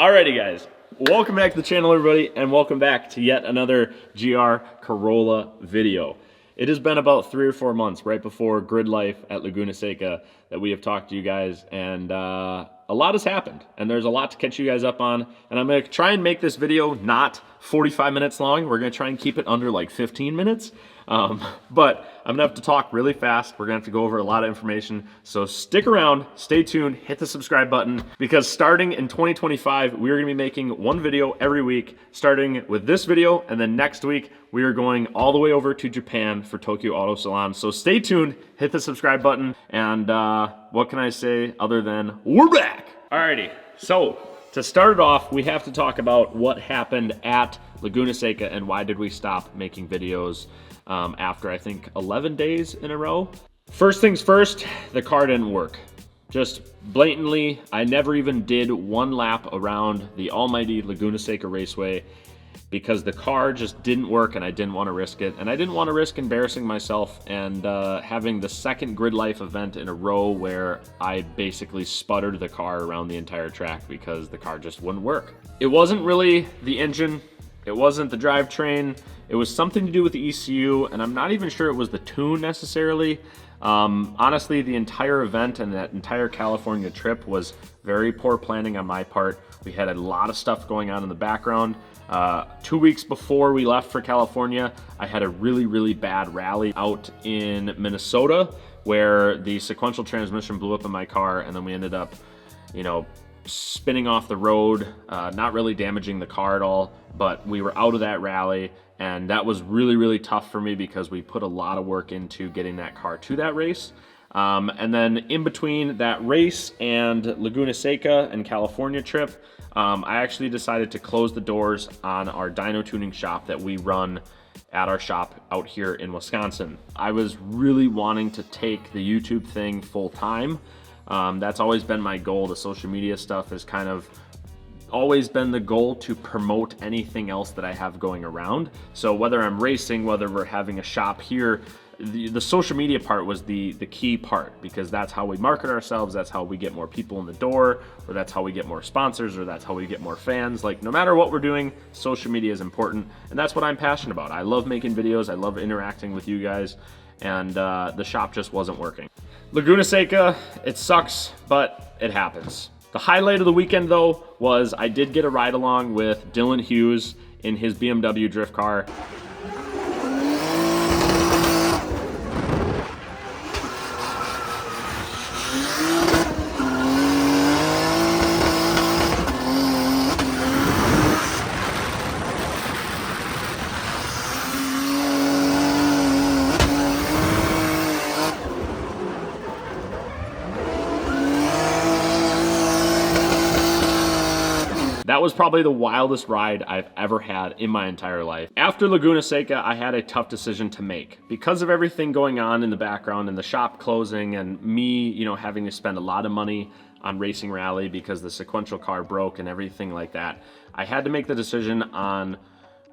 Alrighty guys, welcome back to the channel everybody, and welcome back to yet another GR Corolla video. It has been about 3 or 4 months right before Grid Life at Laguna Seca that we have talked to you guys, and a lot has happened, and there's a lot to catch you guys up on, and I'm going to try and make this video not 45 minutes long. We're going to try and keep it under like 15 minutes, but I'm going to have to talk really fast. We're going to have to go over a lot of information, so stick around, stay tuned, hit the subscribe button, because starting in 2025, we are going to be making one video every week, starting with this video, and then next week, we are going all the way over to Japan for Tokyo Auto Salon. So stay tuned, hit the subscribe button, and what can I say other than we're back? Alrighty, so to start it off, we have to talk about what happened at Laguna Seca and why did we stop making videos after I think 11 days in a row. First things first, the car didn't work. Just blatantly, I never even did one lap around the almighty Laguna Seca Raceway because the car just didn't work and I didn't want to risk it. And I didn't want to risk embarrassing myself and having the second Grid Life event in a row where I basically sputtered the car around the entire track because the car just wouldn't work. It wasn't really the engine, it wasn't the drivetrain, it was something to do with the ECU, and I'm not even sure it was the tune necessarily. Honestly, the entire event and that entire California trip was very poor planning on my part. We had a lot of stuff going on in the background. 2 weeks before we left for California, I had a really bad rally out in Minnesota where the sequential transmission blew up in my car, and then we ended up, you know, spinning off the road, not really damaging the car at all, but we were out of that rally, and that was really tough for me because we put a lot of work into getting that car to that race. And then in between that race and Laguna Seca and California trip, I actually decided to close the doors on our dyno tuning shop that we run at our shop out here in Wisconsin. I was really wanting to take the YouTube thing full time. That's always been my goal. The social media stuff has kind of always been the goal to promote anything else that I have going around. So whether I'm racing, whether we're having a shop here, the social media part was the key part, because that's how we market ourselves, that's how we get more people in the door, or that's how we get more sponsors, or that's how we get more fans. Like, no matter what we're doing, social media is important, and that's what I'm passionate about. I love making videos, I love interacting with you guys, and the shop just wasn't working. Laguna Seca, it sucks, but it happens. The highlight of the weekend, though, was I did get a ride along with Dylan Hughes in his BMW drift car. That was probably the wildest ride I've ever had in my entire life. After Laguna Seca, I had a tough decision to make. Because of everything going on in the background and the shop closing and me, you know, having to spend a lot of money on Racing Rally because the sequential car broke and everything like that, I had to make the decision on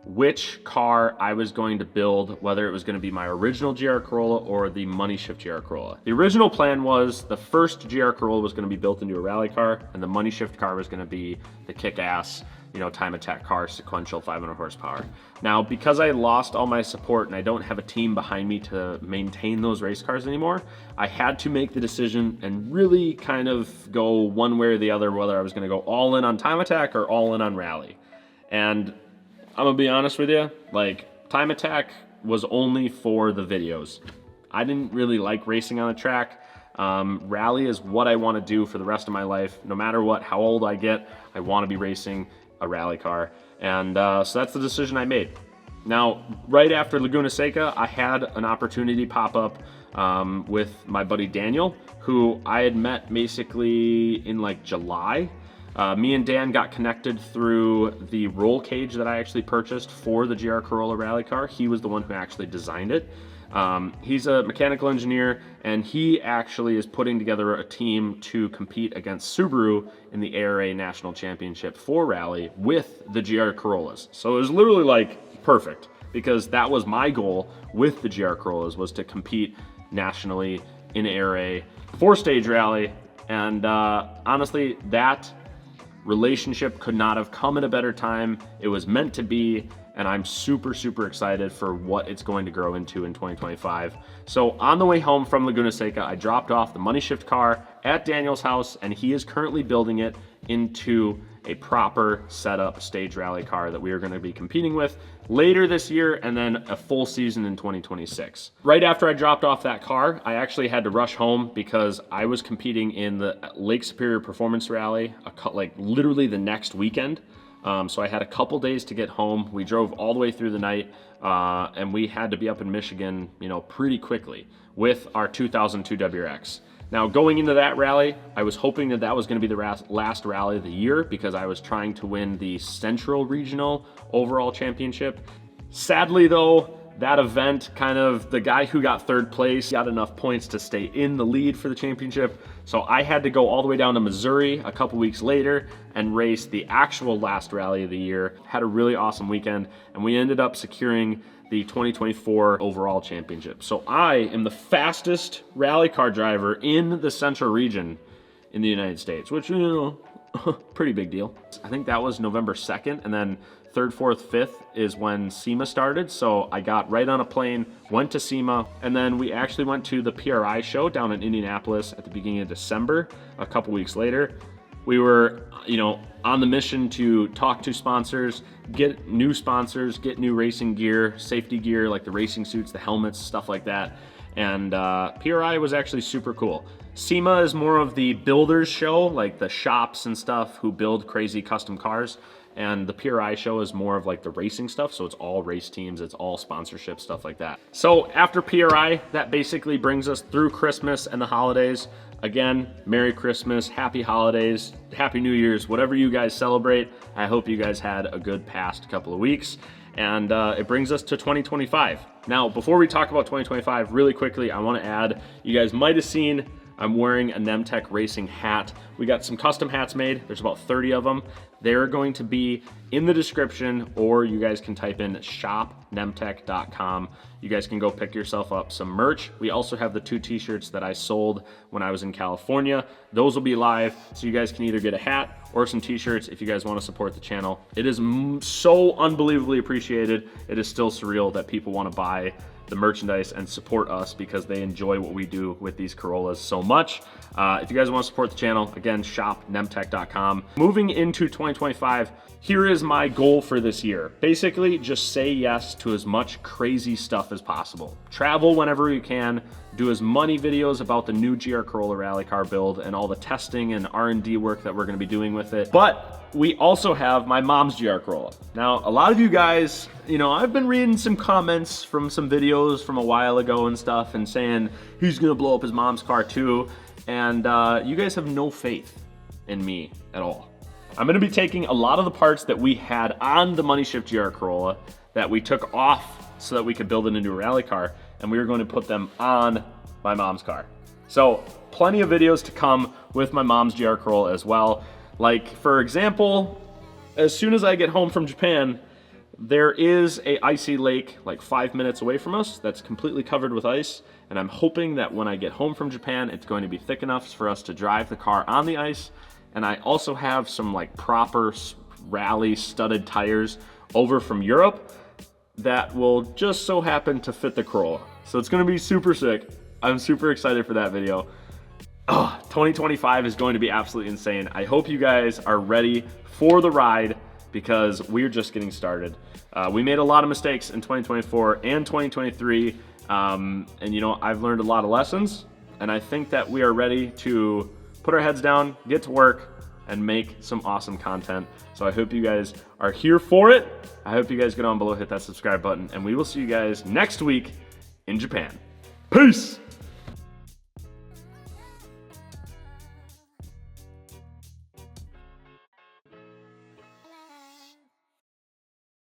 which car I was going to build, whether it was going to be my original GR Corolla or the Money Shift GR Corolla. The original plan was the first GR Corolla was going to be built into a rally car, and the Money Shift car was going to be the kick-ass, you know, time attack car, sequential 500 horsepower. Now, because I lost all my support and I don't have a team behind me to maintain those race cars anymore, I had to make the decision and really kind of go one way or the other, whether I was going to go all in on time attack or all in on rally. And I'm gonna be honest with you, like, time attack was only for the videos. I didn't really like racing on the track. Rally is what I want to do for the rest of my life. No matter what, how old I get, I want to be racing a rally car. And so that's the decision I made. Now, right after Laguna Seca, I had an opportunity pop up with my buddy Daniel, who I had met basically in like July. Me and Dan got connected through the roll cage that I actually purchased for the GR Corolla rally car. He was the one who actually designed it. He's a mechanical engineer, and he actually is putting together a team to compete against Subaru in the ARA National Championship for rally with the GR Corollas. So it was literally like perfect, because that was my goal with the GR Corollas, was to compete nationally in ARA 4-stage rally. And honestly, that relationship could not have come at a better time. It was meant to be, and I'm super, super excited for what it's going to grow into in 2025. So on the way home from Laguna Seca, I dropped off the Money Shift car at Daniel's house, and he is currently building it into a proper setup stage rally car that we are going to be competing with later this year, and then a full season in 2026. Right after I dropped off that car, I actually had to rush home because I was competing in the Lake Superior Performance Rally, like literally the next weekend. So I had a couple days to get home. We drove all the way through the night, and we had to be up in Michigan, you know, pretty quickly with our 2002 WRX. Now, going into that rally, I was hoping that that was going to be the last rally of the year because I was trying to win the Central Regional Overall Championship. Sadly, though, that event, kind of the guy who got third place got enough points to stay in the lead for the championship. So I had to go all the way down to Missouri a couple weeks later and race the actual last rally of the year. Had a really awesome weekend, and we ended up securing the 2024 overall championship. So I am the fastest rally car driver in the Central region in the United States, which, you know, pretty big deal. I think that was November 2nd, and then 3rd, 4th, 5th is when SEMA started. So I got right on a plane, went to SEMA, and then we actually went to the PRI show down in Indianapolis at the beginning of December, a couple weeks later. We were, you know, on the mission to talk to sponsors, get new sponsors, get new racing gear, safety gear, like the racing suits, the helmets, stuff like that. And PRI was actually super cool. SEMA is more of the builders show, like the shops and stuff who build crazy custom cars. And the PRI show is more of like the racing stuff. So it's all race teams, it's all sponsorship, stuff like that. So after PRI, that basically brings us through Christmas and the holidays. Again, Merry Christmas, Happy Holidays, Happy New Year's, whatever you guys celebrate. I hope you guys had a good past couple of weeks. And it brings us to 2025. Now, before we talk about 2025, really quickly, I want to add, you guys might have seen I'm wearing a Nemtech Racing hat. We got some custom hats made. There's about 30 of them. They're going to be in the description, or you guys can type in shopnemtech.com. You guys can go pick yourself up some merch. We also have the 2 t-shirts that I sold when I was in California. Those will be live, so you guys can either get a hat or some t-shirts if you guys want to support the channel. It is so unbelievably appreciated. It is still surreal that people want to buy the merchandise and support us because they enjoy what we do with these Corollas so much. If you guys want to support the channel, again, shopnemtech.com. Moving into 2025, here is my goal for this year. Basically, just say yes to as much crazy stuff as possible. Travel whenever you can, do as many videos about the new GR Corolla rally car build and all the testing and R&D work that we're going to be doing with it. But we also have my mom's GR Corolla. Now, a lot of you guys, you know, I've been reading some comments from some videos from a while ago and stuff and saying he's gonna blow up his mom's car too. And you guys have no faith in me at all. I'm gonna be taking a lot of the parts that we had on the Money Shift GR Corolla that we took off so that we could build it into a rally car, and we are going to put them on my mom's car. So plenty of videos to come with my mom's GR Corolla as well. Like, for example, as soon as I get home from Japan, there is a icy lake like 5 minutes away from us that's completely covered with ice. And I'm hoping that when I get home from Japan, it's going to be thick enough for us to drive the car on the ice. And I also have some like proper rally studded tires over from Europe that will just so happen to fit the Corolla. So it's gonna be super sick. I'm super excited for that video. 2025 is going to be absolutely insane. I hope you guys are ready for the ride because we're just getting started. We made a lot of mistakes in 2024 and 2023. And you know, I've learned a lot of lessons, and I think that we are ready to put our heads down, get to work, and make some awesome content. So I hope you guys are here for it. I hope you guys get on below, hit that subscribe button, and we will see you guys next week in Japan. Peace!